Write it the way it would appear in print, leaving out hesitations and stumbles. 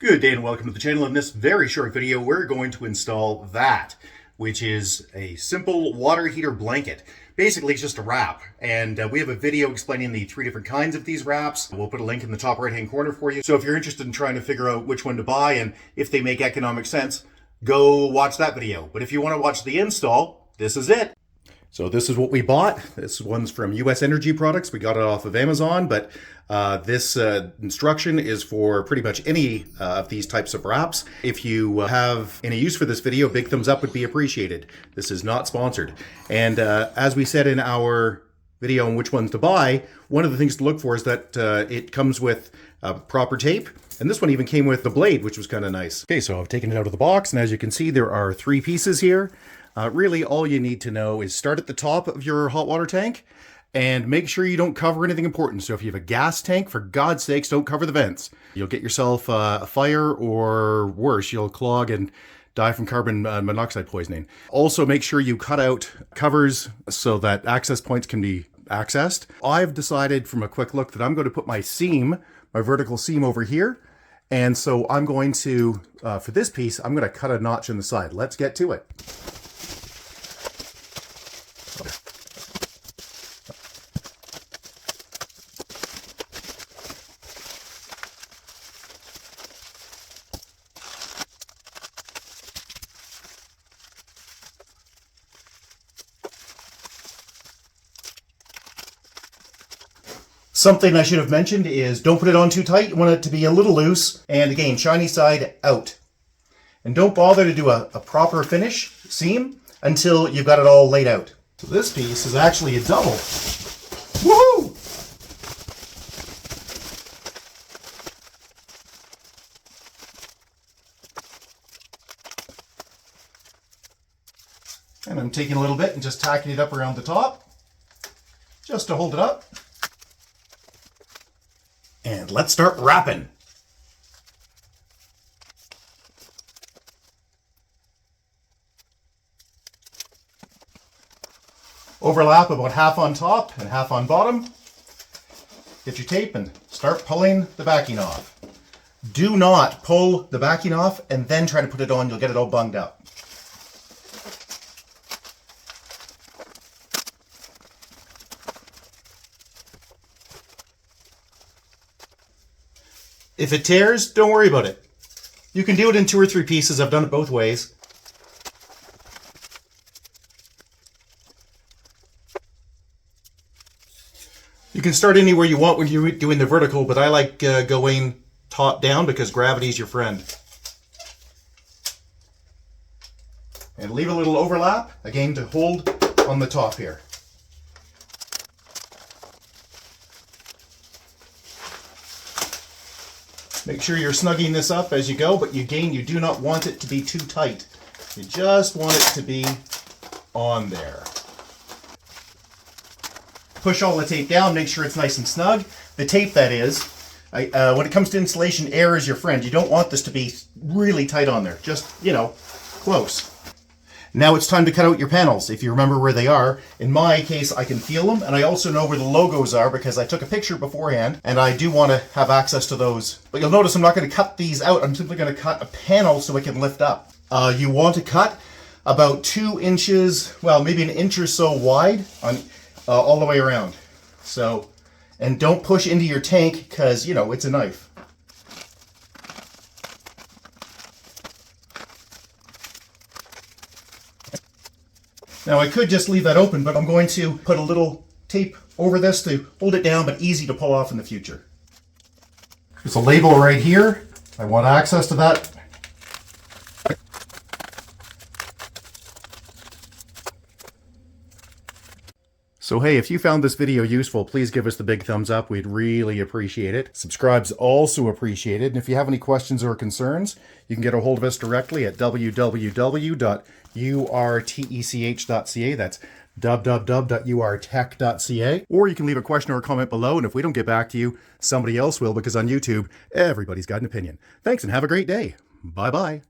Good day and welcome to the channel. In this very short video, we're going to install that, which is a simple water heater blanket. Basically, it's just a wrap, and we have a video explaining the three different kinds of these wraps. We'll put a link in the top right-hand corner for you. So if you're interested in trying to figure out which one to buy and if they make economic sense, go watch that video. But if you want to watch the install, this is it. So this is what we bought. This one's from US Energy Products. We got it off of Amazon, but this instruction is for pretty much any of these types of wraps. If you have any use for this video, a big thumbs up would be appreciated. This is not sponsored. And as we said in our video on which ones to buy, one of the things to look for is that it comes with proper tape. And this one even came with the blade, which was kind of nice. Okay, so I've taken it out of the box, and as you can see, there are three pieces here. Really, all you need to know is start at the top of your hot water tank and make sure you don't cover anything important. So if you have a gas tank, for God's sakes, don't cover the vents. You'll get yourself a fire, or worse, you'll clog and die from carbon monoxide poisoning. Also, make sure you cut out covers so that access points can be accessed. I've decided from a quick look that I'm going to put my seam, my vertical seam over here. And so I'm going to, for this piece, I'm going to cut a notch in the side. Let's get to it. Something I should have mentioned is don't put it on too tight. You want it to be a little loose. And again, shiny side out. And don't bother to do a proper finish seam until you've got it all laid out. So this piece is actually a double. Woohoo! And I'm taking a little bit and just tacking it up around the top, just to hold it up. And let's start wrapping. Overlap about half on top and half on bottom. Get your tape and start pulling the backing off. Do not pull the backing off and then try to put it on. You'll get it all bunged up. If it tears, don't worry about it. You can do it in 2 or 3 pieces. I've done it both ways. You can start anywhere you want when you're doing the vertical, but I like going top down because gravity's your friend. And leave a little overlap, again, to hold on the top here. Make sure you're snugging this up as you go, but again, you do not want it to be too tight. You just want it to be on there. Push all the tape down, make sure it's nice and snug. The tape, that is. When it comes to insulation, air is your friend. You don't want this to be really tight on there. Just, you know, close. Now it's time to cut out your panels, if you remember where they are. In my case, I can feel them, and I also know where the logos are because I took a picture beforehand, and I do want to have access to those. But you'll notice I'm not going to cut these out. I'm simply going to cut a panel so it can lift up. You want to cut about 2 inches, well, maybe an inch or so wide on all the way around. So, and don't push into your tank because, you know, it's a knife. Now I could just leave that open, but I'm going to put a little tape over this to hold it down, but easy to pull off in the future. There's a label right here. I want access to that. So hey, if you found this video useful, please give us the big thumbs up. We'd really appreciate it. Subscribe's also appreciated. And if you have any questions or concerns, you can get a hold of us directly at www.urtech.ca. That's www.urtech.ca. Or you can leave a question or a comment below, and if we don't get back to you, somebody else will, because on YouTube, everybody's got an opinion. Thanks and have a great day. Bye-bye.